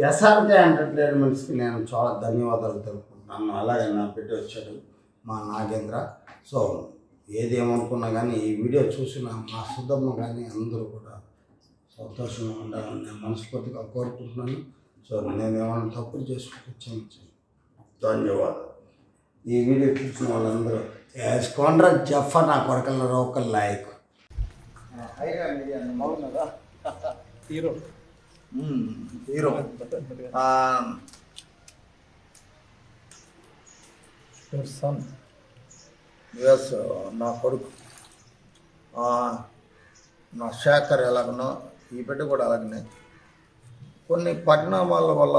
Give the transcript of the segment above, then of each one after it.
SRK ఎంటర్టైన్మెంట్స్కి నేను చాలా ధన్యవాదాలు తెలుపుకుంటున్నాను. అలాగే నా పెట్టి వచ్చాడు మా నాగేంద్ర. సో ఏదేమనుకున్నా కానీ ఈ వీడియో చూసిన మా సుధమ్మ కానీ అందరూ కూడా సంతోషంగా ఉండాలని నేను మనస్ఫూర్తిగా కోరుకుంటున్నాను. సో నేను ఏమైనా తప్పులు చేసుకుంటే క్షమించండి. ధన్యవాదాలు. ఈ వీడియో చూసిన వాళ్ళందరూ వేసుకోండ్రా జఫ నా కొరకల్లో ఒక లైక్. బాగున్నదా హీరో హీరో సన్ ఎస్ నా కొడుకు నా శేఖర్ ఎలాగనో ఈ బిడ్డ కూడా అలాగనే కొన్ని పరిణామాల వల్ల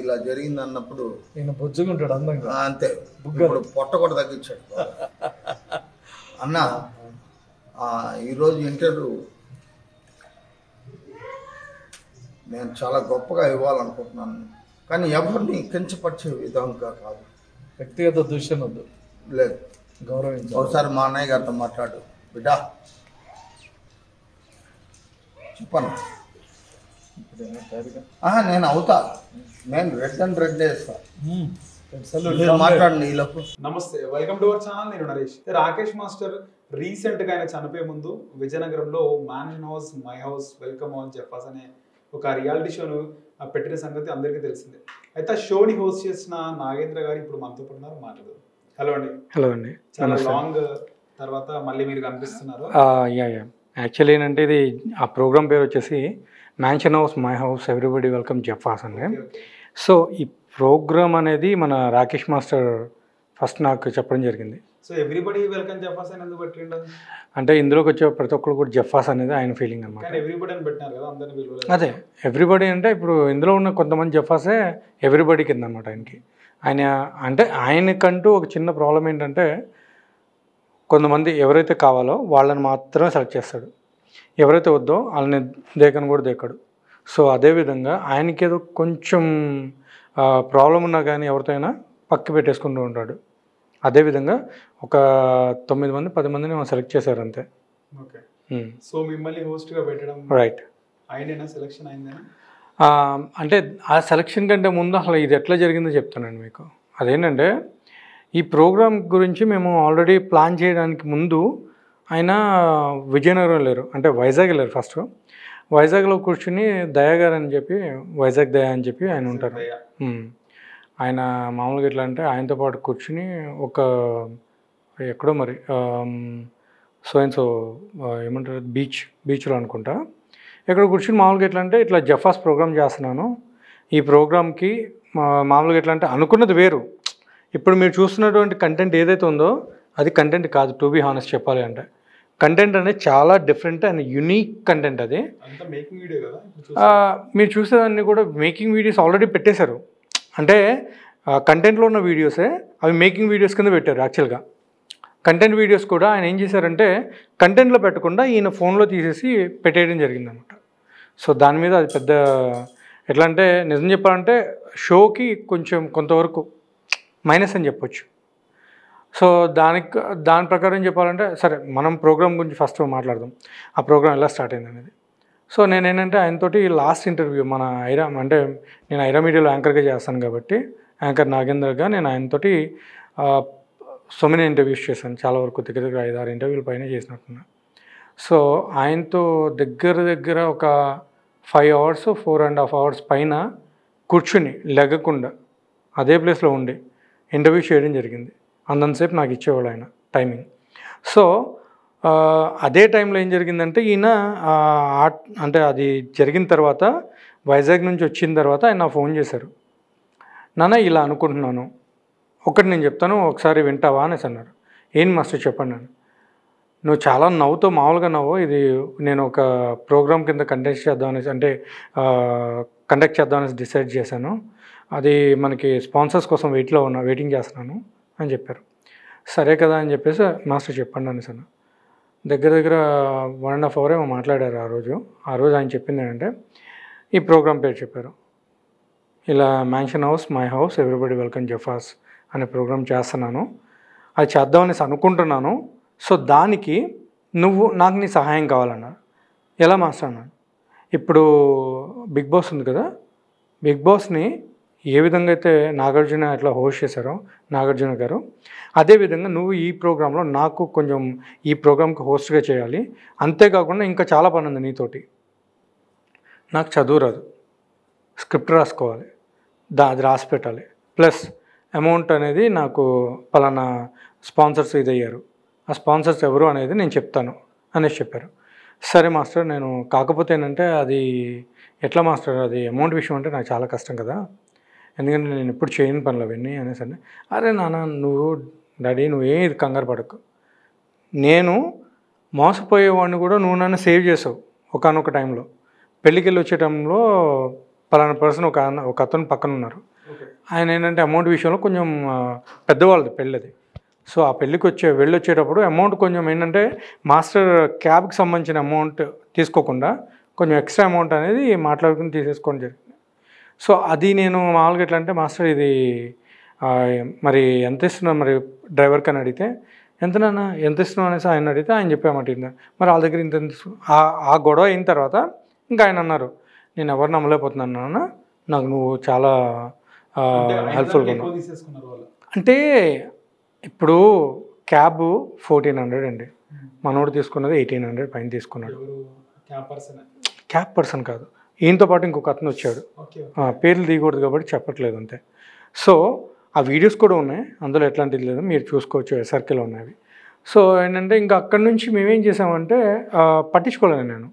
ఇలా జరిగింది అన్నప్పుడు నేను బొజ్జుకుంటాడు అందంగా అంతే. ఇప్పుడు పొట్ట కూడా తగ్గించాడు అన్న. ఈరోజు ఇంటర్వ్యూ నేను చాలా గొప్పగా ఇవ్వాలనుకుంటున్నాను, కానీ ఎవరిని కించపరిచే విధంగా కాదు. వ్యక్తిగత దృశ్యం వద్దు, లేదు గౌరవించు. ఒకసారి మా అన్నయ్య గారితో మాట్లాడు బిడ్డా, చెప్పను. నేను అవుతా, నేను రెడ్ అండ్ రెడ్ వేస్తా. మాట్లాడండి ఈలోపు. నమస్తే, వెల్కమ్ టు అవర్ ఛానల్. నేను నరేష్. రాకేష్ మాస్టర్ రీసెంట్ గా ఆయన చనిపోయే ముందు విజయనగరంలో mansion house my house welcome on జఫాస్ అనే ఒక రియాలిటీ షోను పెట్టిన సంగతి అందరికీ తెలిసిందే. అయితే ఆ షోని హోస్ట్ చేసిన నాగేంద్ర గారు ఇప్పుడు మనతో ఉన్నారు, మాట్లాడదు. హలో అండి. హలో అండి. చాలా లాంగ్ తర్వాత మళ్ళీ మీరు కనిపిస్తున్నారు. యాక్చువల్లీ ఏంటంటే ఇది ఆ ప్రోగ్రామ్ పేరు వచ్చేసి mansion house my house everybody welcome జఫాస్ అండి. సో ఈ ప్రోగ్రామ్ అనేది మన రాకేష్ మాస్టర్ ఫస్ట్ నాకు చెప్పడం జరిగింది. సో ఎవ్రీబడి వెల్కమ్ జఫాస్ అని ఎందుకు పెట్టిండు? అంటే ఇందులోకి వచ్చే ప్రతి ఒక్కరు కూడా జఫాస్ అనేది ఆయన ఫీలింగ్ అనమాట. ఎవ్రీబడి అని పెట్టినారు కదా, అందరిని పిలవలేదు. అదే ఎవ్రీబడి అంటే ఇప్పుడు ఇందులో ఉన్న కొంతమంది జఫాసే ఎవ్రీబడి కింద అనమాట ఆయనకి. ఆయన అంటే ఆయనకంటూ ఒక చిన్న ప్రాబ్లం ఏంటంటే కొంతమంది ఎవరైతే కావాలో వాళ్ళని మాత్రమే సెలెక్ట్ చేస్తాడు, ఎవరైతే వద్దో వాళ్ళని దేకను కూడా దేకడు. సో అదేవిధంగా ఆయనకి ఏదో కొంచెం ప్రాబ్లం ఉన్నా కానీ ఎవరితో అయినా పక్క పెట్టేసుకుంటూ ఉంటాడు. అదేవిధంగా ఒక 9 మంది 10 మందిని సెలెక్ట్ చేశారు అంతే. ఓకే. సో మిమ్మల్ని హోస్ట్గా పెట్టడం రైట్. ఆయనైనా సెలెక్షన్ అయిందేనా? అంటే ఆ సెలెక్షన్ కంటే ముందు అసలు ఇది ఎట్లా జరిగిందో చెప్తానండి మీకు. అదేంటంటే ఈ ప్రోగ్రామ్ గురించి మేము ఆల్రెడీ ప్లాన్ చేయడానికి ముందు ఆయన విజయనగరం వెళ్ళారు, అంటే వైజాగ్ వెళ్ళారు. ఫస్ట్ వైజాగ్లో కూర్చుని దయా గారు అని చెప్పి, వైజాగ్ దయా అని చెప్పి ఆయన ఉంటారు. ఆయన మామూలుగా ఎట్లా అంటే ఆయనతో పాటు కూర్చుని ఒక ఎక్కడో మరి సో అండ్ సో ఏమంటారు బీచ్లో అనుకుంటా ఎక్కడ కూర్చుని మామూలుగా ఎట్లా అంటే ఇట్లా జఫాస్ ప్రోగ్రామ్ చేస్తున్నాను, ఈ ప్రోగ్రామ్కి మామూలుగా ఎట్లా అంటే అనుకున్నది వేరు, ఇప్పుడు మీరు చూస్తున్నటువంటి కంటెంట్ ఏదైతే ఉందో అది కంటెంట్ కాదు. టు బీ హానెస్ట్ చెప్పాలి అంటే కంటెంట్ అనేది చాలా డిఫరెంట్ అండ్ యూనిక్ కంటెంట్. అది మీరు చూసేదాన్ని కూడా మేకింగ్ వీడియోస్ ఆల్రెడీ పెట్టేశారు. అంటే కంటెంట్లో ఉన్న వీడియోసే అవి మేకింగ్ వీడియోస్ కింద పెట్టారు. యాక్చువల్గా కంటెంట్ వీడియోస్ కూడా ఆయన ఏం చేశారంటే కంటెంట్లో పెట్టకుండా ఈయన ఫోన్లో తీసేసి పెట్టేయడం జరిగిందనమాట. సో దాని మీద అది పెద్ద ఎట్లా అంటే నిజం చెప్పాలంటే షోకి కొంచెం కొంతవరకు మైనస్ అని చెప్పొచ్చు. సో దాని ప్రకారం చెప్పాలంటే సరే మనం ప్రోగ్రామ్ గురించి ఫస్ట్ మాట్లాడదాం, ఆ ప్రోగ్రామ్ ఎలా స్టార్ట్ అయింది అనేది. సో నేనేంటంటే ఆయనతోటి లాస్ట్ ఇంటర్వ్యూ మన ఐరా అంటే నేను ఐరా మీడియాలో యాంకర్గా చేస్తాను కాబట్టి యాంకర్ నాగేంద్రగా నేను ఆయనతోటి సో మెనీ ఇంటర్వ్యూస్ చేశాను. చాలా వరకు దగ్గర 5-6 ఇంటర్వ్యూల పైన చేసినట్టున్నా. సో ఆయనతో దగ్గర ఒక 5 hours 4.5 hours పైన కూర్చుని లెగ్గకుండా అదే ప్లేస్లో ఉండి ఇంటర్వ్యూ చేయడం జరిగింది. అంతంతసేపు నాకు ఇచ్చేవాడు ఆయన టైమింగ్. సో అదే టైంలో ఏం జరిగిందంటే ఈయన అంటే అది జరిగిన తర్వాత వైజాగ్ నుంచి వచ్చిన తర్వాత ఆయన నా ఫోన్ చేశారు. నాన్న ఇలా అనుకుంటున్నాను, ఒకటి నేను చెప్తాను ఒకసారి వింటావా అనేసి అన్నారు. ఏం మాస్టర్ చెప్పండి నన్ను. నువ్వు చాలా నవ్వుతో మామూలుగా నవ్వు, ఇది నేను ఒక ప్రోగ్రామ్ కింద కండక్ట్ చేద్దామనేసి డిసైడ్ చేశాను, అది మనకి స్పాన్సర్స్ కోసం వెయిటింగ్ చేస్తున్నాను అని చెప్పారు. సరే కదా అని చెప్పేసి మాస్టర్ చెప్పండి అనేసి అన్న. దగ్గర 1.5 hour ఏమో మాట్లాడారు ఆ రోజు ఆయన చెప్పింది ఏంటంటే ఈ ప్రోగ్రామ్ పేరు చెప్పారు. ఇలా mansion house my house everybody welcome జఫాస్ అనే ప్రోగ్రామ్ చేస్తున్నాను, అది చేద్దామనేసి అనుకుంటున్నాను. సో దానికి నాకు నీ సహాయం కావాలన్నారు. ఎలా మాస్టర్ అన్నాను. ఇప్పుడు బిగ్ బాస్ ఉంది కదా, బిగ్ బాస్ని ఏ విధంగా అయితే నాగార్జున అట్లా హోస్ట్ చేశారో నాగార్జున గారు, అదేవిధంగా నువ్వు ఈ ప్రోగ్రాంలో నాకు కొంచెం ఈ ప్రోగ్రామ్కి హోస్ట్గా చేయాలి. అంతేకాకుండా ఇంకా చాలా పని ఉంది నీతోటి. నాకు చదువు రాదు, స్క్రిప్ట్ రాసుకోవాలి, అది రాసి పెట్టాలి, ప్లస్ అమౌంట్ అనేది నాకు పలానా స్పాన్సర్స్ ఇదయ్యారు, ఆ స్పాన్సర్స్ ఎవరు అనేది నేను చెప్తాను అనేసి చెప్పారు. సరే మాస్టర్, నేను కాకపోతే ఏంటంటే అది ఎట్లా మాస్టర్, అది అమౌంట్ విషయం అంటే నాకు చాలా కష్టం కదా, ఎందుకంటే నేను ఎప్పుడు చేయని పనులు అవన్నీ అనేసి అంటే, అరే నాన్న డాడీ నువ్వేం ఇది కంగారు పడకు, నేను మోసపోయేవాడిని కూడా నువ్వు నన్ను సేవ్ చేసావు ఒకానొక టైంలో. పెళ్ళికి వెళ్ళి వచ్చే టైంలో పలానా పర్సన్ ఒక అతను పక్కన ఉన్నారు. ఆయన ఏంటంటే అమౌంట్ విషయంలో కొంచెం పెద్దవాళ్ళది పెళ్ళది. సో ఆ పెళ్ళికి వెళ్ళొచ్చేటప్పుడు అమౌంట్ కొంచెం ఏంటంటే మాస్టర్ క్యాబ్కి సంబంధించిన అమౌంట్ తీసుకోకుండా కొంచెం ఎక్స్ట్రా అమౌంట్ అనేది మాట్లాడుకుని తీసేసుకోవడం జరిగింది. సో అది నేను మామూలుగా ఎట్లా అంటే, మాస్టర్ ఇది మరి ఎంత ఇస్తున్నాను మరి డ్రైవర్కి అని అడిగితే, ఎంత ఇస్తున్నావు అనేసి ఆయన అడిగితే ఆయన చెప్పామాట, మరి వాళ్ళ దగ్గర ఇంత ఆ గొడవ అయిన తర్వాత ఇంకా ఆయన అన్నారు, నేను ఎవరు నమ్మలేకపోతున్నాను నాన్న, నాకు నువ్వు చాలా హెల్ప్ఫుల్గా ఉన్నావు. అంటే ఇప్పుడు క్యాబ్ 1400 అండి, మనోడు తీసుకున్నది 1800 పైన తీసుకున్నాడు. క్యాబ్ పర్సన్ కాదు, ఈయనతో పాటు ఇంకొక అతను వచ్చాడు, పేర్లు తీయకూడదు కాబట్టి చెప్పట్లేదు అంతే. సో ఆ వీడియోస్ కూడా ఉన్నాయి, అందులో ఎట్లాంటిది లేదు, మీరు చూసుకోవచ్చు, ఎస్ఆర్కేలో ఉన్నాయి. సో ఏంటంటే ఇంకా అక్కడి నుంచి మేమేం చేసామంటే పట్టించుకోలేను నేను,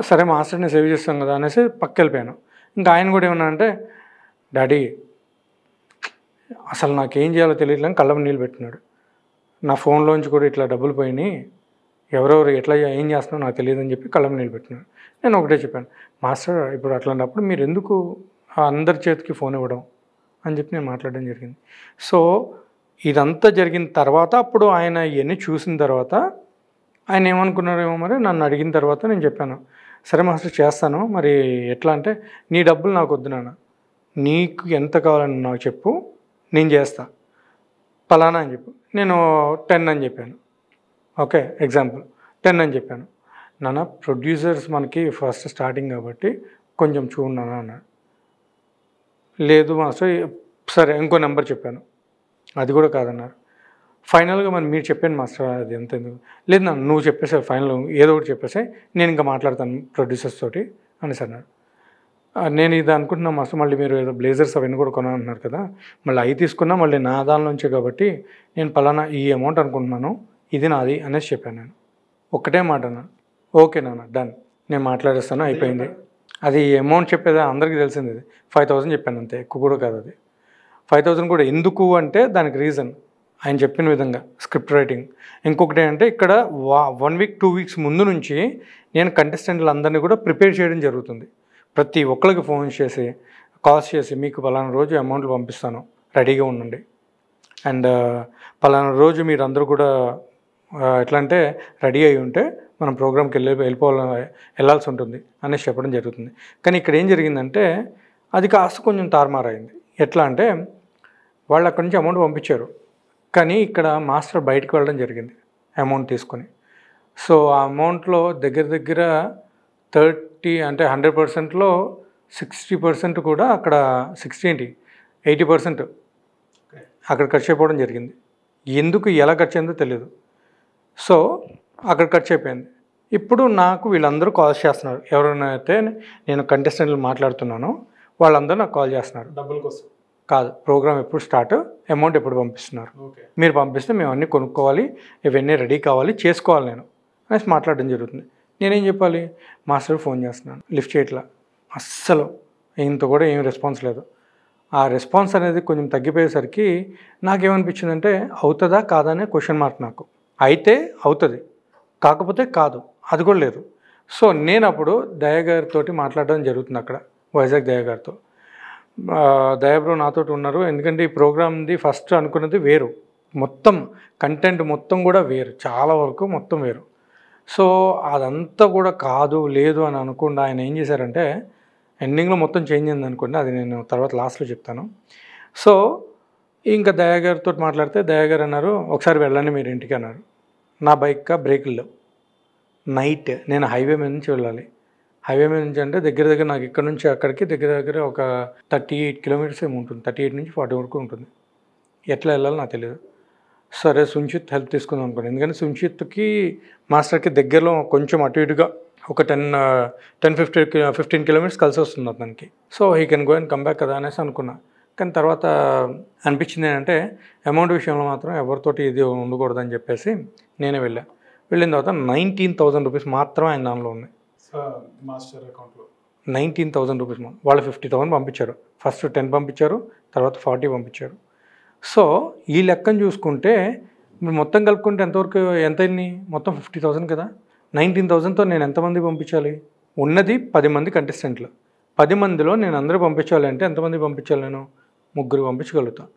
సరే మాస్టర్ని సేవ్ చేస్తాం కదా అనేసి పక్కకి వెళ్ళిపోయాను. ఇంకా ఆయన కూడా ఏమన్నా అంటే, డాడీ అసలు నాకేం చేయాలో తెలియట్లేదు, కళ్ళ నీళ్ళు పెట్టినాడు, నా ఫోన్లోంచి కూడా ఇట్లా డబ్బులు పోయినాయి, ఎవరెవరు ఎట్లా ఏం చేస్తున్నారో నాకు తెలియదు అని చెప్పి కళ్ళ నీళ్ళు పెట్టినాడు. నేను ఒకటే చెప్పాను, మాస్టర్ ఇప్పుడు అట్లాంటప్పుడు మీరు ఎందుకు అందరి చేతికి ఫోన్ ఇవ్వడం అని చెప్పి నేను మాట్లాడడం జరిగింది. సో ఇదంతా జరిగిన తర్వాత అప్పుడు ఆయన ఇవన్నీ చూసిన తర్వాత ఆయన ఏమనుకున్నారేమో మరి, నన్ను అడిగిన తర్వాత నేను చెప్పాను, సరే మాస్టర్ చేస్తాను, మరి ఎట్లా అంటే, నీ డబ్బులు నాకు వద్దు నాన్న, నీకు ఎంత కావాలని నాకు చెప్పు, నేను చేస్తా పలానా అని చెప్పు. నేను 10 అని చెప్పాను, ఓకే ఎగ్జాంపుల్ 10 అని చెప్పాను. నాన్న ప్రొడ్యూసర్స్ మనకి ఫస్ట్ స్టార్టింగ్ కాబట్టి కొంచెం చూడన్నా అన్నాడు. లేదు మాస్టర్, సరే ఇంకో నెంబర్ చెప్పాను, అది కూడా కాదన్నారు. ఫైనల్గా మరి మీరు చెప్పాను మాస్టర్, అది ఎంత ఎందుకు, లేదు నా నువ్వు చెప్పేసా ఫైనల్, ఏదో ఒకటి చెప్పేసా, నేను ఇంకా మాట్లాడతాను ప్రొడ్యూసర్స్ తోటి అనేసి అన్నాడు. నేను ఇది అనుకుంటున్నా మాస్టర్, మళ్ళీ మీరు ఏదో బ్లేజర్స్ అవన్నీ కూడా కొనాలన్నారు కదా, మళ్ళీ అవి తీసుకున్నా మళ్ళీ నా దానిలోంచే కాబట్టి నేను పలానా ఈ అమౌంట్ అనుకుంటున్నాను, ఇది నాది అనేసి చెప్పాను. నేను ఒక్కటే మాట అన్నా, ఓకే నాన్న డన్, నేను మాట్లాడేస్తాను అయిపోయింది. అది అమౌంట్ చెప్పేది అందరికీ తెలిసింది, ఇది 5000 చెప్పాను అంతే, ఎక్కువ కూడా కాదు. అది 5000 కూడా ఎందుకు అంటే దానికి రీజన్ ఆయన చెప్పిన విధంగా స్క్రిప్ట్ రైటింగ్. ఇంకొకటి అంటే ఇక్కడ 1 వీక్ 2 వీక్స్ ముందు నుంచి నేను కంటెస్టెంట్లు అందరినీ కూడా ప్రిపేర్ చేయడం జరుగుతుంది. ప్రతి ఒక్కరికి ఫోన్ చేసి కాల్స్ చేసి, మీకు పలానా రోజు అమౌంట్లు పంపిస్తాను రెడీగా ఉండండి, అండ్ పలానా రోజు మీరు అందరూ కూడా ఎట్లా అంటే రెడీ అయి ఉంటే మనం ప్రోగ్రామ్కి వెళ్ళాల్సి ఉంటుంది అనేసి చెప్పడం జరుగుతుంది. కానీ ఇక్కడ ఏం జరిగిందంటే అది కాస్త కొంచెం తారుమారైంది. ఎట్లా అంటే వాళ్ళు అక్కడి నుంచి అమౌంట్ పంపించారు, కానీ ఇక్కడ మాస్టర్ బయటకు వెళ్ళడం జరిగింది అమౌంట్ తీసుకొని. సో ఆ అమౌంట్లో దగ్గర 30 అంటే 100%లో 60% కూడా అక్కడ 80% అక్కడ ఖర్చు అయిపోవడం జరిగింది. ఎందుకు ఎలా ఖర్చు అయిందో తెలియదు. సో అక్కడ ఖర్చు అయిపోయింది. ఇప్పుడు నాకు వీళ్ళందరూ కాల్స్ చేస్తున్నారు, ఎవరైనా అయితే నేను కంటెస్టెంట్లు మాట్లాడుతున్నానో వాళ్ళందరూ నాకు కాల్ చేస్తున్నారు, డబ్బుల కోసం కాదు, ప్రోగ్రామ్ ఎప్పుడు స్టార్ట్, అమౌంట్ ఎప్పుడు పంపిస్తున్నారు, మీరు పంపిస్తే మేము అన్నీ కొనుక్కోవాలి, ఇవన్నీ రెడీ కావాలి, చేసుకోవాలి నేను అనేసి మాట్లాడడం జరుగుతుంది. నేనేం చెప్పాలి, మాస్టర్ ఫోన్ చేస్తున్నాను, లిఫ్ట్ చేయట్లా, అస్సలు ఇంత కూడా ఏం రెస్పాన్స్ లేదు. ఆ రెస్పాన్స్ అనేది కొంచెం తగ్గిపోయేసరికి నాకేమనిపించిందంటే అవుతుందా కాదా అనే క్వశ్చన్ మార్క్ నాకు. అయితే అవుతుంది, కాకపోతే కాదు, అది కూడా లేదు. సో నేను అప్పుడు దయాగారితో మాట్లాడడం జరుగుతుంది అక్కడ, వైజాగ్ దయాగారితో. దయాబ్రో నాతో ఉన్నారు, ఎందుకంటే ఈ ప్రోగ్రామ్ది ఫస్ట్ అనుకున్నది వేరు, మొత్తం కంటెంట్ మొత్తం కూడా వేరు, చాలా వరకు మొత్తం వేరు. సో అదంతా కూడా కాదు లేదు అని అనుకుండా ఆయన ఏం చేశారంటే ఎండింగ్లో మొత్తం చేంజ్ అయింది అనుకోండి, అది నేను తర్వాత లాస్ట్లో చెప్తాను. సో ఇంకా దయాగారితో మాట్లాడితే దయాగారు అన్నారు, ఒకసారి వెళ్ళండి మీరు ఇంటికి అన్నారు. నా బైక్ బ్రేకులు లేవు, నైట్ నేను హైవే మీద నుంచి వెళ్ళాలి, హైవే మీద నుంచి అంటే దగ్గర దగ్గర నాకు ఇక్కడ నుంచి అక్కడికి దగ్గర దగ్గర ఒక 38 కిలోమీటర్స్ ఏమి ఉంటుంది, 38 నుంచి 40 వరకు ఉంటుంది. ఎట్లా వెళ్ళాలో నాకు తెలియదు. సరే సుంచిత్ హెల్ప్ తీసుకుందాం అనుకోండి, ఎందుకంటే సుంచిత్కి మాస్టర్కి దగ్గరలో కొంచెం అటు ఇటుగా ఒక 10-15 కిలోమీటర్స్ కలిసి వస్తుంది అతనికి. So he can go and come back కదా అనేసి అనుకున్నా. కానీ తర్వాత అనిపించింది ఏంటంటే అమౌంట్ విషయంలో మాత్రం ఎవరితోటి ఇది ఉండకూడదని చెప్పేసి నేనే వెళ్ళిన తర్వాత 19,000 రూపీస్ మాత్రం ఆయన దానిలో ఉన్నాయి. మాస్టర్ అకౌంట్లో 19,000 రూపీస్. వాళ్ళు 50,000 పంపించారు. ఫస్ట్ 10 పంపించారు, తర్వాత 40 పంపించారు. సో ఈ లెక్కను చూసుకుంటే మొత్తం కలుపుకుంటే ఎంత అయింది? మొత్తం 50,000 కదా. 19,000తో నేను ఎంతమంది పంపించాలి? ఉన్నది 10 మంది కంటెస్టెంట్లు. 10 మందిలో నేను అందరూ పంపించాలి అంటే ఎంతమంది పంపించాలి? నేను 3 పంపించగలుగుతాను,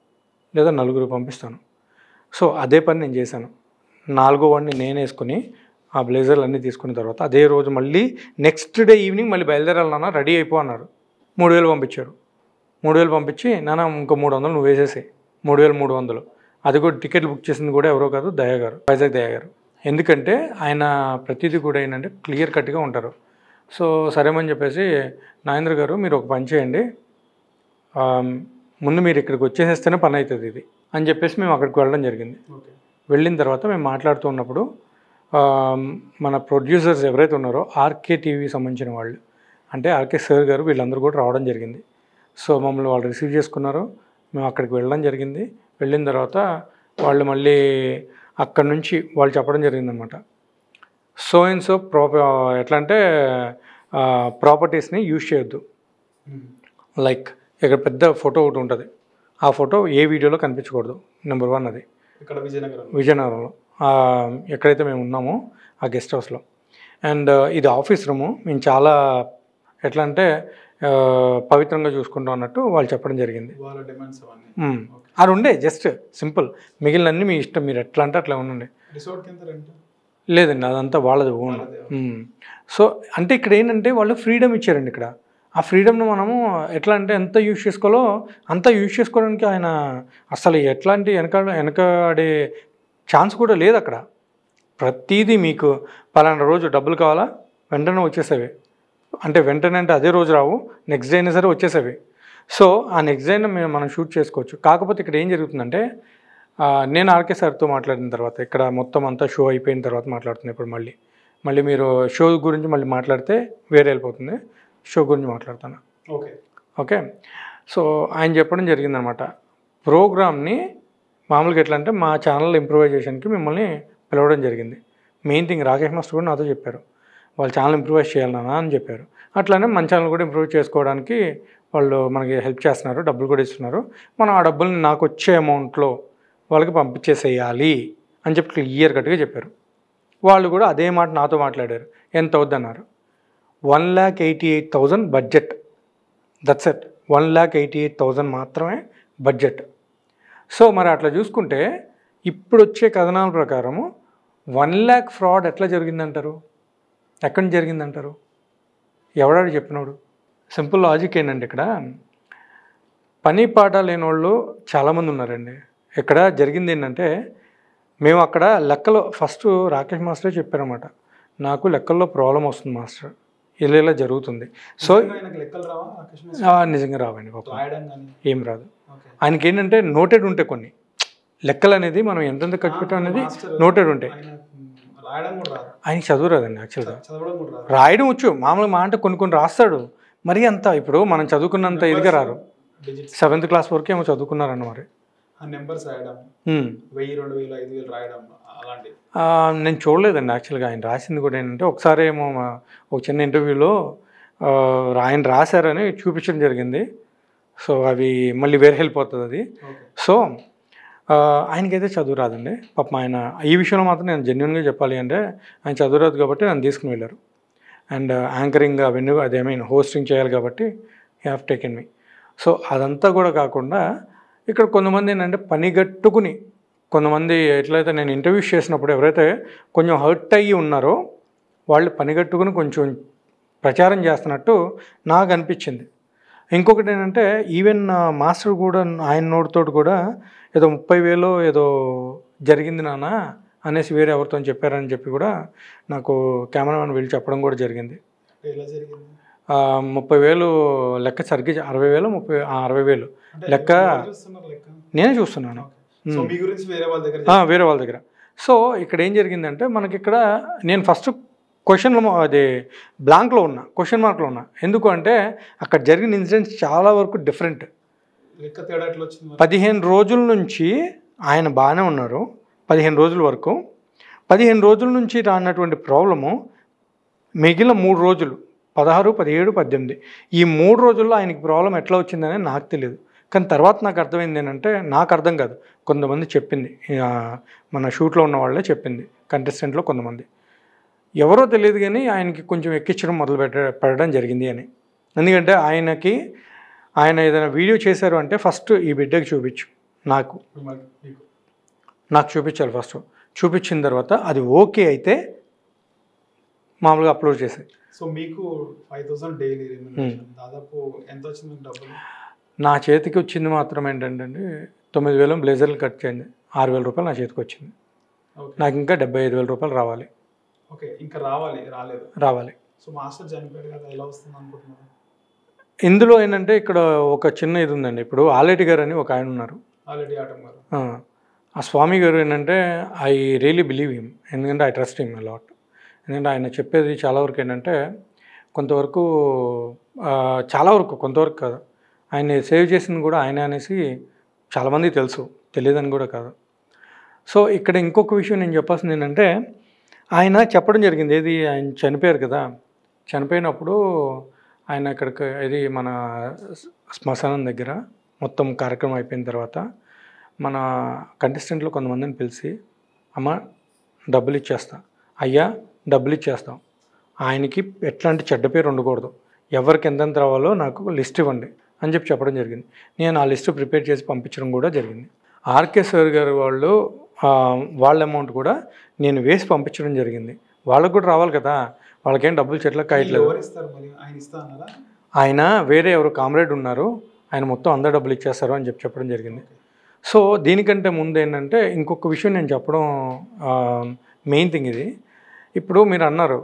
లేదా 4 పంపిస్తాను. సో అదే పని నేను చేశాను. 4వ వాడిని నేను వేసుకుని ఆ బ్లేజర్లు అన్నీ తీసుకున్న తర్వాత అదే రోజు మళ్ళీ నెక్స్ట్ డే ఈవినింగ్ మళ్ళీ బయలుదేరాలి నాన్న, రెడీ అయిపో అన్నారు. 3,000 పంపించారు. 3,000 పంపించి నాన్న ఇంకో 300 నువ్వు వేసేసి 3,300. అది కూడా టికెట్లు బుక్ చేసింది కూడా ఎవరో కాదు, దయా గారు, వైజాగ్ దయా గారు. ఎందుకంటే ఆయన ప్రతిదీ కూడా ఏంటంటే క్లియర్ కట్గా ఉంటారు. సో సరేమని చెప్పేసి నాగేంద్ర గారు మీరు ఒక పని చేయండి, ముందు మీరు ఇక్కడికి వచ్చేసేస్తేనే పని అవుతుంది ఇది అని చెప్పేసి మేము అక్కడికి వెళ్ళడం జరిగింది. వెళ్ళిన తర్వాత మేము మాట్లాడుతూ ఉన్నప్పుడు మన ప్రొడ్యూసర్స్ ఎవరైతే ఉన్నారో ఆర్కే టీవీ సంబంధించిన వాళ్ళు, అంటే ఆర్కే సార్ గారు, వీళ్ళందరూ కూడా రావడం జరిగింది. సో మమ్మల్ని వాళ్ళు రిసీవ్ చేసుకున్నారు. మేము అక్కడికి వెళ్ళడం జరిగింది. వెళ్ళిన తర్వాత వాళ్ళు మళ్ళీ అక్కడ నుంచి వాళ్ళు చెప్పడం జరిగిందనమాట. సో అండ్ సో ఎట్లా అంటే ప్రాపర్టీస్ని యూజ్ చేయొద్దు. లైక్ ఇక్కడ పెద్ద ఫోటో ఒకటి ఉంటుంది, ఆ ఫోటో ఏ వీడియోలో కనిపించకూడదు. నెంబర్ 1 అది ఇక్కడ విజయనగరంలో ఎక్కడైతే మేము ఉన్నామో ఆ గెస్ట్ హౌస్లో. అండ్ ఇది ఆఫీస్ రూము, మేము చాలా ఎట్లా అంటే పవిత్రంగా చూసుకుంటాం అన్నట్టు వాళ్ళు చెప్పడం జరిగింది. అది ఉండే జస్ట్ సింపుల్, మిగిలినన్నీ మీ ఇష్టం, మీరు ఎట్లా అంటే అట్లా ఉండండి. లేదండి అదంతా వాళ్ళది ఓన్. సో అంటే ఇక్కడ ఏంటంటే వాళ్ళు ఫ్రీడమ్ ఇచ్చారండి. ఇక్కడ ఆ ఫ్రీడమ్ను మనము ఎట్లా అంటే ఎంత యూజ్ చేసుకోవాలో అంత యూజ్ చేసుకోవడానికి ఆయన అసలు ఎట్లాంటి వెనకాడే ఛాన్స్ కూడా లేదు అక్కడ. ప్రతిదీ మీకు పలానా రోజు డబ్బులు కావాలా వెంటనే వచ్చేసేవి, అంటే వెంటనే అంటే అదే రోజు రావు, నెక్స్ట్ డే అయినా సరే వచ్చేసేవి. సో ఆ నెక్స్ట్ డే అయినా మనం షూట్ చేసుకోవచ్చు. కాకపోతే ఇక్కడ ఏం జరుగుతుందంటే నేను ఆర్కే సార్తో మాట్లాడిన తర్వాత, ఇక్కడ మొత్తం అంతా షో అయిపోయిన తర్వాత మాట్లాడుతున్నాను. ఇప్పుడు మళ్ళీ మీరు షో గురించి మళ్ళీ మాట్లాడితే వేరే వెళ్ళిపోతుంది. షో గురించి మాట్లాడతాను. ఓకే. సో ఆయన చెప్పడం జరిగిందనమాట, ప్రోగ్రామ్ని మామూలుగా ఎట్లా అంటే మా ఛానల్ ఇంప్రూవైజేషన్కి మిమ్మల్ని పిలవడం జరిగింది. మెయిన్ థింగ్ రాకేష్ మాస్టర్ కూడా నాతో చెప్పారు, వాళ్ళ ఛానల్ ఇంప్రూవైజ్ చేయాలన్నా అని చెప్పారు. అట్లానే మన ఛానల్ కూడా ఇంప్రూవ్ చేసుకోవడానికి వాళ్ళు మనకి హెల్ప్ చేస్తున్నారు, డబ్బులు కూడా ఇస్తున్నారు. మనం ఆ డబ్బుల్ని నాకు వచ్చే అమౌంట్లో వాళ్ళకి పంపించేసేయాలి అని చెప్పి క్లియర్ కట్గా చెప్పారు. వాళ్ళు కూడా అదే మాట నాతో మాట్లాడారు. ఎంత అవుద్దన్నారు? 1,88,000 బడ్జెట్. That's it. 1,88,000 మాత్రమే బడ్జెట్. సో మరి అట్లా చూసుకుంటే ఇప్పుడు వచ్చే కథనాల ప్రకారము 1 lakh ఫ్రాడ్ ఎట్లా జరిగిందంటారు? ఎక్కడి నుంచి జరిగిందంటారు? ఎవడాడు చెప్పినోడు? సింపుల్ లాజిక్ ఏంటంటే ఇక్కడ పని పాట లేని వాళ్ళు చాలామంది ఉన్నారండి. ఇక్కడ జరిగింది ఏంటంటే మేము అక్కడ లెక్కలో ఫస్ట్ రాకేష్ మాస్టరే చెప్పారన్నమాట, నాకు లెక్కల్లో ప్రాబ్లం వస్తుంది మాస్టర్, ఇలా జరుగుతుంది. సో నిజంగా రావండి పాపం, ఏం రాదు. ఆయనకి ఏంటంటే నోటెడ్ ఉంటాయి కొన్ని లెక్కలు అనేది, మనం ఎంతెంత ఖర్చు పెట్టాం అనేది నోటెడ్ ఉంటాయి. ఆయనకి చదువు రాదండి యాక్చువల్గా, రాయడం వచ్చు మామూలుగా, మా అంటే కొన్ని రాస్తాడు, మరీ అంత ఇప్పుడు మనం చదువుకున్నంత ఇదిగా రారు. 7th క్లాస్ వరకు ఏమో చదువుకున్నారన్న మరి. నేను చూడలేదండి యాక్చువల్గా. ఆయన రాసింది కూడా ఏంటంటే ఒకసారి ఏమో ఒక చిన్న ఇంటర్వ్యూలో ఆయన రాశారని చూపించడం జరిగింది. సో అవి మళ్ళీ వేరే వెళ్ళిపోతుంది అది. సో ఆయనకైతే చదువు రాదండి పాపం. ఆయన ఈ విషయంలో మాత్రం నేను జెన్యున్గా చెప్పాలి అంటే ఆయన చదువు రాదు కాబట్టి నన్ను తీసుకుని వెళ్ళారు. అండ్ యాంకరింగ్ అవన్నీ అది హోస్టింగ్ చేయాలి కాబట్టి he have taken me. So అదంతా కూడా కాకుండా ఇక్కడ కొంతమంది ఏంటంటే పనిగట్టుకుని, కొంతమంది ఎట్లయితే నేను ఇంటర్వ్యూస్ చేసినప్పుడు ఎవరైతే కొంచెం హర్ట్ అయ్యి ఉన్నారో వాళ్ళు పనిగట్టుకుని కొంచెం ప్రచారం చేస్తున్నట్టు నాకు అనిపించింది. ఇంకొకటి ఏంటంటే ఈవెన్ మాస్టర్ కూడా ఆయన నోటితో కూడా ఏదో 30,000 ఏదో జరిగింది నాన్న అనేసి వేరే ఎవరితో చెప్పారని చెప్పి కూడా నాకు కెమెరామెన్ వీళ్ళు చెప్పడం కూడా జరిగింది. ఎలా జరిగింది? 30,000 లెక్క సరిగ్గా 60,000 60,000 లెక్క చూస్తున్నారు లెక్క? నేనే చూస్తున్నాను. సో మీ గురించి వేరే వాళ్ళ దగ్గర వేరే వాళ్ళ దగ్గర. సో ఇక్కడ ఏం జరిగిందంటే మనకి ఇక్కడ నేను ఫస్ట్ క్వశ్చన్లో అది బ్లాంక్లో ఉన్నా, క్వశ్చన్ మార్క్లో ఉన్నా. ఎందుకు అంటే అక్కడ జరిగిన ఇన్సిడెంట్స్ చాలా వరకు డిఫరెంట్. లెక్క తేడా ఎట్లా వచ్చింది? 15 రోజుల నుంచి ఆయన బాగానే ఉన్నారు, 15 రోజుల వరకు. 15 రోజుల నుంచి రానటువంటి ప్రాబ్లము మిగిలిన 3 రోజులు 16, 17, 18 ఈ 3 రోజుల్లో ఆయనకి ప్రాబ్లం ఎట్లా వచ్చిందని నాకు తెలియదు. కానీ తర్వాత నాకు అర్థమైంది ఏంటంటే, నాకు అర్థం కాదు, కొంతమంది చెప్పింది, మన షూట్లో ఉన్న వాళ్ళే చెప్పింది, కంటెస్టెంట్లో కొంతమంది, ఎవరో తెలియదు కానీ ఆయనకి కొంచెం ఎక్కించడం పెట్టడం జరిగింది అని. ఎందుకంటే ఆయన ఏదైనా వీడియో చేశారు అంటే ఫస్ట్ ఈ బిడ్డకి చూపించు, నాకు చూపించాలి. ఫస్ట్ చూపించిన తర్వాత అది ఓకే అయితే మామూలుగా అప్లోడ్ చేసి. సో మీకు 5,000 డైలీ రెమ్యునరేషన్, దాదాపు ఎంత వచ్చింది డబ్బులు? నా చేతికి వచ్చింది మాత్రం ఏంటంటే 9,000 బ్లేజర్లు కట్ చేయండి, 6,000 రూపాయలు నా చేతికి వచ్చింది. నాకు ఇంకా 75,000 రూపాయలు రావాలి. ఓకే, ఇంకా రావాలి. సో మాస్టర్ చనిపోయారు కదా, ఎలా వస్తుంది అనుకుంటున్నారు? ఇందులో ఏంటంటే ఇక్కడ ఒక చిన్న ఇది ఉందండి. ఇప్పుడు ఆలేటి గారు అని ఒక ఆయన ఉన్నారు, ఆలేటి ఆటం గారు. ఆ స్వామి గారు ఏంటంటే ఐ రియలీ బిలీవ్ హిమ్, ఎందుకంటే ఐ ట్రస్ట్ హిమ్ అలాట్. ఎందుకంటే ఆయన చెప్పేది చాలా వరకు ఏంటంటే కొంతవరకు కొంతవరకు కాదు, ఆయన సేవ్ చేసింది కూడా ఆయన అనేసి చాలామందికి తెలుసు, తెలియదని కూడా కాదు. సో ఇక్కడ ఇంకొక విషయం నేను చెప్పాల్సింది ఏంటంటే, ఆయన చెప్పడం జరిగింది, ఏది ఆయన చనిపోయారు కదా, చనిపోయినప్పుడు ఆయన ఇక్కడికి ఇది మన శ్మశానం దగ్గర మొత్తం కార్యక్రమం అయిపోయిన తర్వాత మన కంటెస్టెంట్లు కొంతమందిని పిలిచి, అమ్మ డబ్బులు ఇచ్చేస్తా, అయ్యా డబ్బులు ఇచ్చేస్తాం, ఆయనకి ఎట్లాంటి చెడ్డ పేరు ఉండకూడదు, ఎవరికి ఎంతెంత రావాలో నాకు లిస్ట్ ఇవ్వండి అని చెప్పడం జరిగింది. నేను ఆ లిస్టు ప్రిపేర్ చేసి పంపించడం కూడా జరిగింది. ఆర్కే సార్ గారు వాళ్ళ అమౌంట్ కూడా నేను వేసి పంపించడం జరిగింది. వాళ్ళకు కూడా రావాలి కదా, వాళ్ళకేం డబ్బులు చెట్ల కాయట్లేదు. ఆయన వేరే ఎవరు కామ్రేడ్ ఉన్నారు, ఆయన మొత్తం అందరు డబ్బులు ఇచ్చేస్తారు అని చెప్పడం జరిగింది. సో దీనికంటే ముందు ఏంటంటే ఇంకొక విషయం నేను చెప్పడం మెయిన్ థింగ్ ఇది. ఇప్పుడు మీరు అన్నారు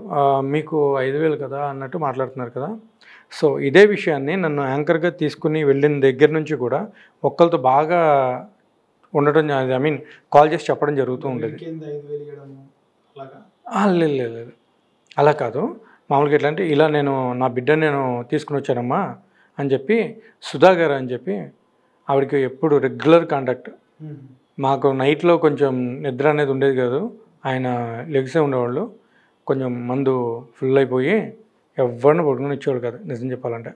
మీకు 5,000 కదా అన్నట్టు మాట్లాడుతున్నారు కదా. సో ఇదే విషయాన్ని నన్ను యాంకర్గా తీసుకుని వెళ్ళిన దగ్గర నుంచి కూడా ఒక్కరితో బాగా ఉండటం, ఐ మీన్ కాల్ చేసి చెప్పడం జరుగుతూ ఉండేది. లేదు అలా కాదు, మామూలుగా ఎట్లా అంటే ఇలా నేను నా బిడ్డను నేను తీసుకుని వచ్చానమ్మా అని చెప్పి సుధా గారు అని చెప్పి ఆవిడకి ఎప్పుడు రెగ్యులర్ కాంటాక్ట్. మాకు నైట్లో కొంచెం నిద్ర అనేది ఉండేది కాదు, ఆయన లెగ్సే ఉండేవాళ్ళు, కొంచెం మందు ఫుల్ అయిపోయి ఎవరిని పడుకుని ఇచ్చేవాడు కాదు నిజం చెప్పాలంటే.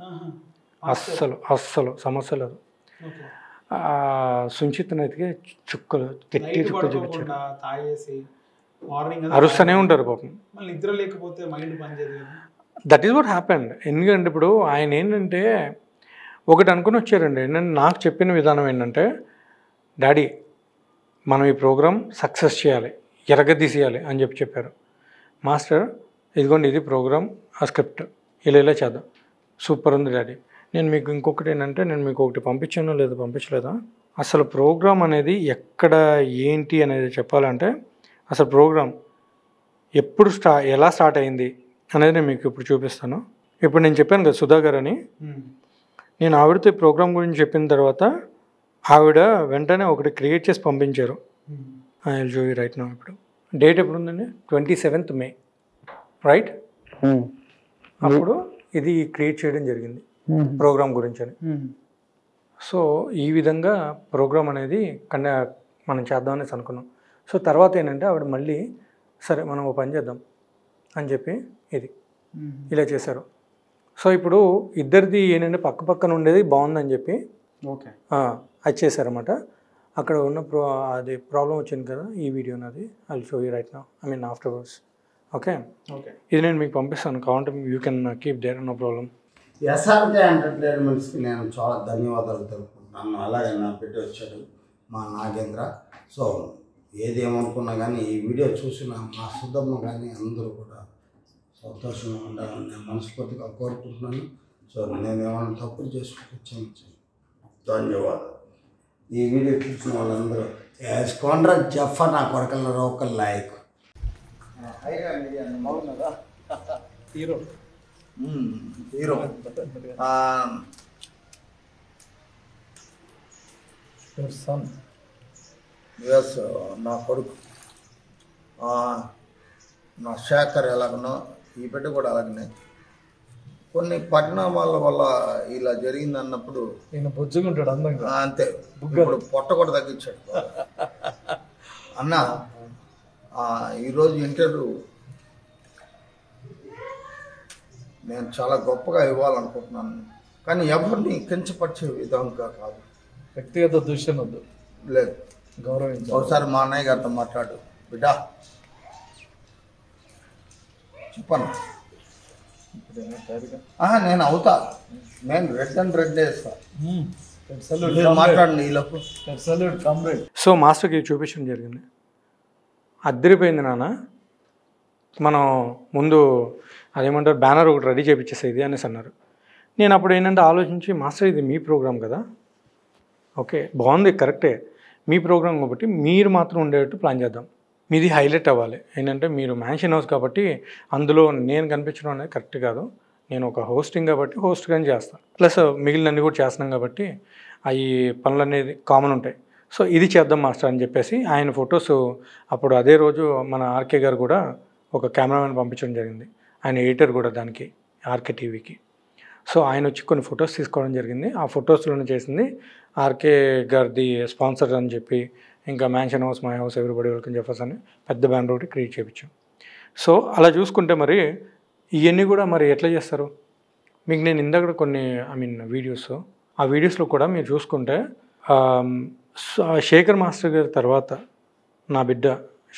అస్సలు సమస్య లేదు. సుంచితనైతే చుక్కలు గట్టి చుక్కలు చూపించాడు, అరుస్తూనే ఉంటారు పాపం. That is what happened. ఎందుకంటే ఇప్పుడు ఆయన ఏంటంటే ఒకటి అనుకుని వచ్చారండి. ఏంటంటే నాకు చెప్పిన విధానం ఏంటంటే, డాడీ మనం ఈ ప్రోగ్రామ్ సక్సెస్ చేయాలి, ఎరగదీసేయాలి అని చెప్పారు. మాస్టర్ ఇదిగోండి ఇది ప్రోగ్రామ్, ఆ స్క్రిప్ట్ ఇలా చేద్దాం, సూపర్ ఉంది డాడీ. నేను మీకు ఇంకొకటి ఏంటంటే, నేను మీకు ఒకటి పంపించానో లేదా పంపించలేదా, అసలు ప్రోగ్రామ్ అనేది ఎక్కడ ఏంటి అనేది చెప్పాలంటే, అసలు ప్రోగ్రామ్ ఎప్పుడు ఎలా స్టార్ట్ అయింది అనేది నేను మీకు ఇప్పుడు చూపిస్తాను. ఇప్పుడు నేను చెప్పాను కదా సుధా గారు అని, నేను ఆవిడతో ఈ ప్రోగ్రామ్ గురించి చెప్పిన తర్వాత ఆవిడ వెంటనే ఒకటి క్రియేట్ చేసి పంపించారు. I will show you right now. ఇప్పుడు డేట్ ఎప్పుడు ఉందండి, 27th May రైట్. అప్పుడు ఇది క్రియేట్ చేయడం జరిగింది ప్రోగ్రామ్ గురించి అని. సో ఈ విధంగా ప్రోగ్రామ్ అనేది మనం చేద్దామనేసి అనుకున్నాం. సో తర్వాత ఏంటంటే ఆవిడ మళ్ళీ సరే మనం ఓ పని చేద్దాం అని చెప్పి ఇది ఇలా చేశారు. సో ఇప్పుడు ఇద్దరిది ఏంటంటే పక్క పక్కన ఉండేది బాగుందని చెప్పి అది చేశారన్నమాట. అక్కడ ఉన్న అది ప్రాబ్లం వచ్చింది కదా, ఈ వీడియో నాది, I will show you right now, I mean afterwards. Okay, ఇది నేను మీకు పంపిస్తాను, కావాలంటే you can keep there, no problem. SRK ఎంటర్టైన్మెంట్స్కి నేను చాలా ధన్యవాదాలు తెలుపుకుంటున్నాను. అలాగే నా పెట్టి వచ్చాడు మా నాగేంద్ర. సో ఏదేమనుకున్నా కానీ ఈ వీడియో చూసిన మా సుధమ్మ కానీ అందరూ కూడా సంతోషంగా ఉండాలని నేను మనస్ఫూర్తిగా కోరుకుంటున్నాను. సో నేను ఏమైనా తప్పులు చేసుకుంటే క్షమించండి. ధన్యవాదాలు. ఈ వీడియో చూసిన వాళ్ళందరూ వేసుకోండ్రా జఫా నా కొడకల్లో ఒక like. Hero hero your son. Yes, నా కొడుకు నా శేఖర్ ఎలాగనో ఈ బిడ్డ కూడా అలాగనే కొన్ని పరిణామాల వల్ల ఇలా జరిగింది అన్నప్పుడు ఈయన బొజ్జుకుంటాడు అందంగా. అంతే, ఇప్పుడు పొట్ట కూడా తగ్గించాడు అన్న. ఈరోజు ఇంటర్వ్యూ నేను చాలా గొప్పగా ఇవ్వాలనుకుంటున్నాను, కానీ ఎవరిని కించపరిచే విధంగా కాదు. వ్యక్తిగత దూషణ వద్దు, లేదు. గౌరవించాలి. ఒకసారి మా అన్నయ్య గారితో మాట్లాడు బిడ్డా, చెప్పను. నేను అవుతా, నేను రెడ్ అండ్ రెడ్ వేస్తా. మాట్లాడండి ఈలోపు. సో మాస్టర్కి చూపించడం జరిగింది. అద్దరిపోయింది నాన్న, మనం ముందు అదేమంటారు బ్యానర్ ఒకటి రెడీ చేయించేసేది అనేసి అన్నారు. నేను అప్పుడు ఏంటంటే ఆలోచించి, మాస్టర్ ఇది మీ ప్రోగ్రామ్ కదా, ఓకే బాగుంది, కరెక్టే మీ ప్రోగ్రామ్ కాబట్టి మీరు మాత్రం ఉండేటట్టు ప్లాన్ చేద్దాం, మీది హైలైట్ అవ్వాలి. ఏంటంటే మీరు మ్యాన్షన్ హౌస్ కాబట్టి అందులో నేను కనిపించడం అనేది కరెక్ట్ కాదు, నేను ఒక హోస్టింగ్ కాబట్టి హోస్ట్గానే చేస్తాను, ప్లస్ మిగిలినన్ని కూడా చేస్తున్నాం కాబట్టి అవి పనులు అనేది కామన్ ఉంటాయి. సో ఇది చేద్దాం మాస్టర్ అని చెప్పేసి ఆయన ఫొటోస్ అప్పుడు అదే రోజు మన ఆర్కే గారు కూడా ఒక కెమెరామెన్ పంపించడం జరిగింది, ఆయన ఎడిటర్ కూడా దానికి ఆర్కే టీవీకి. సో ఆయన వచ్చి కొన్ని ఫొటోస్ తీసుకోవడం జరిగింది. ఆ ఫొటోస్లోనే చేసింది ఆర్కే గారిది స్పాన్సర్ అని చెప్పి, ఇంకా mansion house my house everybody welcome జెఫర్స్ అని పెద్ద బ్యానర్ ఒకటి క్రియేట్ చేయించాం. సో అలా చూసుకుంటే మరి ఇవన్నీ కూడా మరి ఎట్లా చేస్తారు? మీకు నేను ఇందాక కొన్ని వీడియోస్, ఆ వీడియోస్లో కూడా మీరు చూసుకుంటే శేఖర్ మాస్టర్ గారి తర్వాత నా బిడ్డ,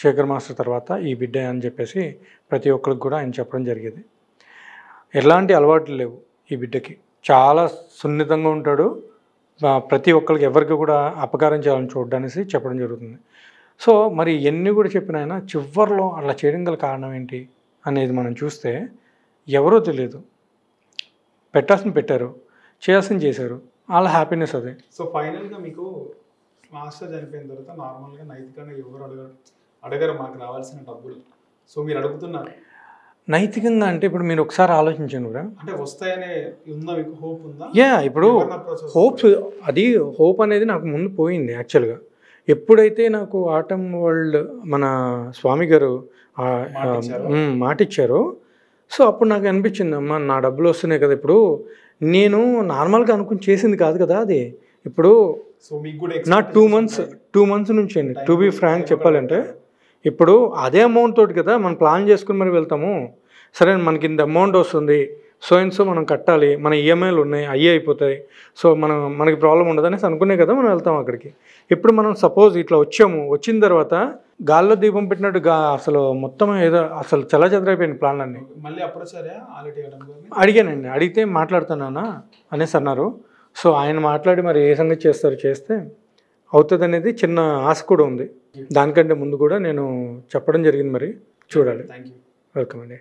శేఖర్ మాస్టర్ తర్వాత ఈ బిడ్డ అని చెప్పేసి ప్రతి ఒక్కరికి కూడా ఆయన చెప్పడం జరిగేది. ఎలాంటి అలవాట్లు లేవు ఈ బిడ్డకి, చాలా సున్నితంగా ఉంటాడు, ప్రతి ఒక్కరికి ఎవరికి కూడా అపకారం చేయాలని చూడడానికి చెప్పడం జరుగుతుంది. సో మరి ఎన్ని కూడా చెప్పిన ఆయన చివరిలో అలా చేయడం గల కారణం ఏంటి అనేది మనం చూస్తే ఎవరో తెలియదు, పెట్టాల్సింది పెట్టారు, చేయాల్సింది చేశారు, వాళ్ళ హ్యాపీనెస్ అదే. సో ఫైనల్గా మీకు మాస్టర్ చనిపోయిన తర్వాత నార్మల్గా నైతికంగా ఎవరు అడగరు మాకు రావాల్సిన డబ్బులు, సో మీరు అడుగుతున్నారు. నైతికంగా అంటే ఇప్పుడు మీరు ఒకసారి ఆలోచించండి కూడా, అంటే వస్తాయనే ఉందా మీకు హోప్ ఉందా? ఇప్పుడు హోప్ అనేది నాకు ముందు పోయింది యాక్చువల్గా. ఎప్పుడైతే నాకు ఆటం వరల్డ్ మన స్వామి గారు మాట ఇచ్చారో, సో అప్పుడు నాకు అనిపించింది, అమ్మ నా డబ్బులు వస్తున్నాయి కదా, ఇప్పుడు నేను నార్మల్గా అనుకుని చేసింది కాదు కదా అది. ఇప్పుడు సో మీకు కూడా నా 2 months నుంచి అండి, టు బీ ఫ్రాంక్ చెప్పాలంటే, ఇప్పుడు అదే అమౌంట్ తోటి కదా మనం ప్లాన్ చేసుకుని మరి వెళ్తాము. సరే మనకి ఇంత అమౌంట్ వస్తుంది, సో మనం కట్టాలి, మన ఈఎంఐలు ఉన్నాయి, అయ్యే అయిపోతాయి, సో మనకి ప్రాబ్లం ఉండదు అనేసి అనుకునే కదా మనం వెళ్తాం అక్కడికి. ఇప్పుడు మనం సపోజ్ ఇట్లా వచ్చిన తర్వాత గాల్లో దీపం పెట్టినట్టు అసలు మొత్తం ఏదో అసలు చెల్లాచెదరైపోయింది ప్లాన్ అన్నీ. మళ్ళీ అప్పుడు అడిగానండి, అడిగితే మాట్లాడుతున్నానా అనేసి అన్నారు. సో ఆయన మాట్లాడి మరి ఏ సంగతి చేస్తే అవుతుంది అనేది చిన్న ఆశ కూడా ఉంది. దానికంటే ముందు కూడా నేను చెప్పడం జరిగింది, మరి చూడాలి. Thank you. వెల్కమ్ అండి.